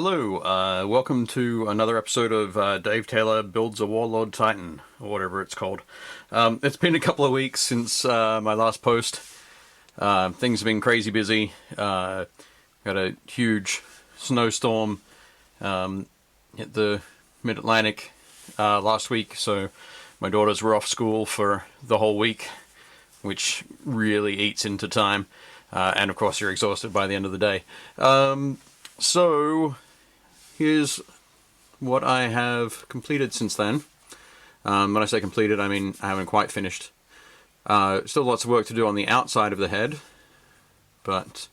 Hello, welcome to another episode of Dave Taylor Builds a Warlord Titan, or whatever it's called. It's been a couple of weeks since my last post. Things have been crazy busy. Got a huge snowstorm hit the mid-Atlantic last week, so my daughters were off school for the whole week, which really eats into time. And of course you're exhausted by the end of the day. So here's what I have completed since then. When I say completed, I mean I haven't quite finished. Still lots of work to do on the outside of the head, but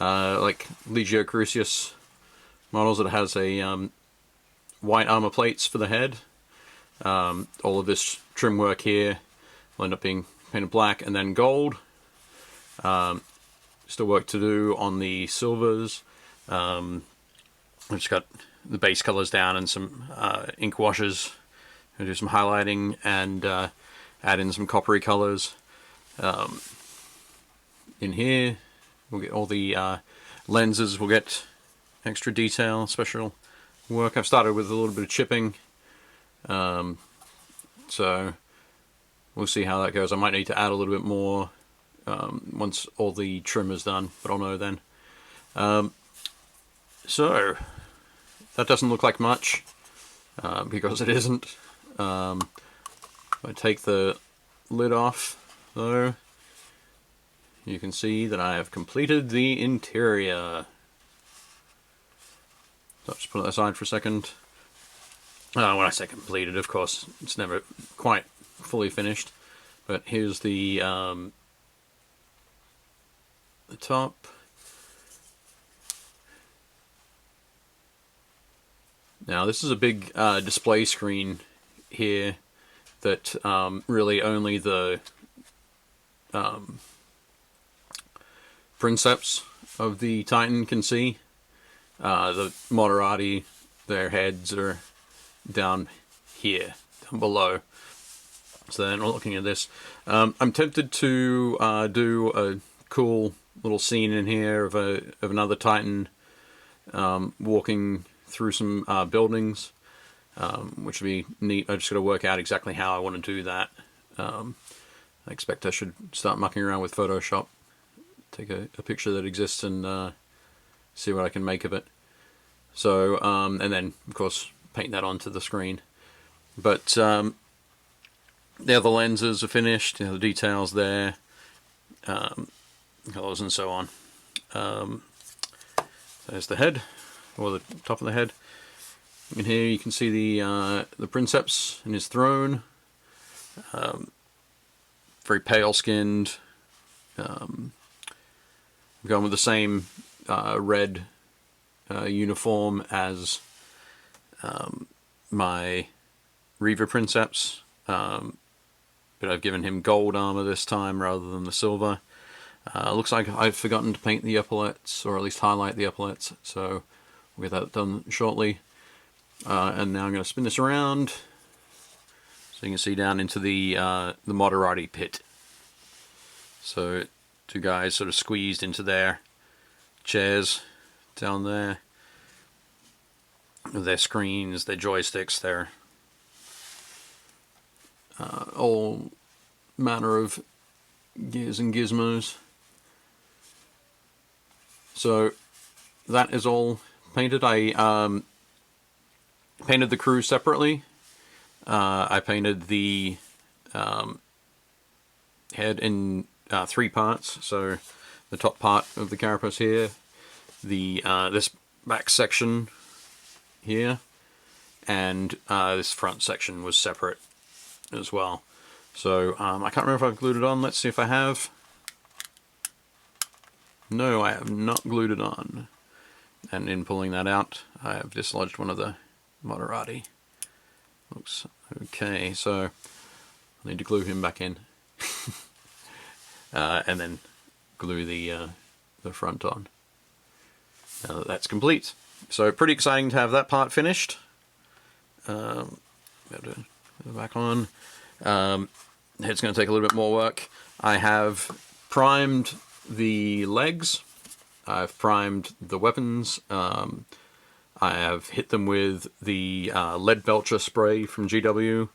like Legio Crucius models, it has a white armor plates for the head. All of this trim work here will end up being painted black and then gold. Still work to do on the silvers. I've just got the base colors down and some ink washes. I'll do some highlighting and add in some coppery colors. In here, we'll get all the lenses. We'll get extra detail, special work. I've started with a little bit of chipping, so we'll see how that goes. I might need to add a little bit more once all the trim is done, but I'll know then. So that doesn't look like much because it isn't. If I take the lid off, though, you can see that I have completed the interior. So I'll just put it aside for a second. When I say completed, of course, it's never quite fully finished. But here's the top. Now this is a big display screen here that really only the princeps of the Titan can see. The Moderati, their heads are down here, down below. So then we're looking at this. I'm tempted to do a cool little scene in here of another Titan walking through some buildings, which would be neat. I just got to work out exactly how I want to do that. I expect I should start mucking around with Photoshop, take a picture that exists and see what I can make of it. So, and then of course paint that onto the screen. But the other lenses are finished, the details there, colors and so on. There's the head, or the top of the head. In here you can see the princeps and his throne. Very pale skinned. I'm going with the same red uniform as my Reaver princeps, but I've given him gold armor this time rather than the silver. Looks like I've forgotten to paint the epaulets, or at least highlight the epaulets, so we'll get that done shortly. And now I'm going to spin this around so you can see down into the Moderati pit. So two guys sort of squeezed into their chairs down there with their screens, their joysticks, their all manner of gears and gizmos. So that is all painted. I painted the crew separately. I painted the head in 3 parts. So the top part of the carapace here, the this back section here, and this front section was separate as well. So I can't remember if I've glued it on. Let's see if I have. No, I have not glued it on. And in pulling that out, I have dislodged one of the Moderati. Looks okay, so I need to glue him back in. And then glue the front on. Now that that's complete. So pretty exciting to have that part finished. Got to go back on. Head's going to take a little bit more work. I have primed the legs. I've primed the weapons. I have hit them with the lead belcher spray from GW,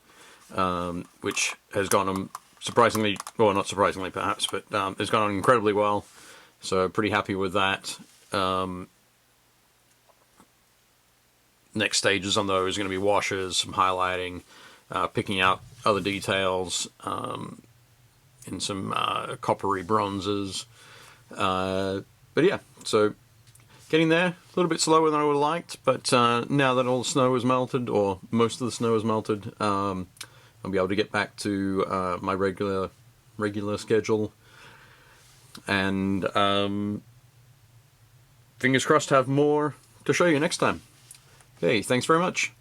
which has gone on surprisingly, well, not surprisingly perhaps, but has gone on incredibly well. So pretty happy with that. Next stages on those are going to be washes, some highlighting, picking out other details in some coppery bronzes. But yeah, so getting there, a little bit slower than I would have liked, but now that all the snow is melted, or most of the snow is melted, I'll be able to get back to my regular schedule. And fingers crossed to have more to show you next time. Okay, thanks very much.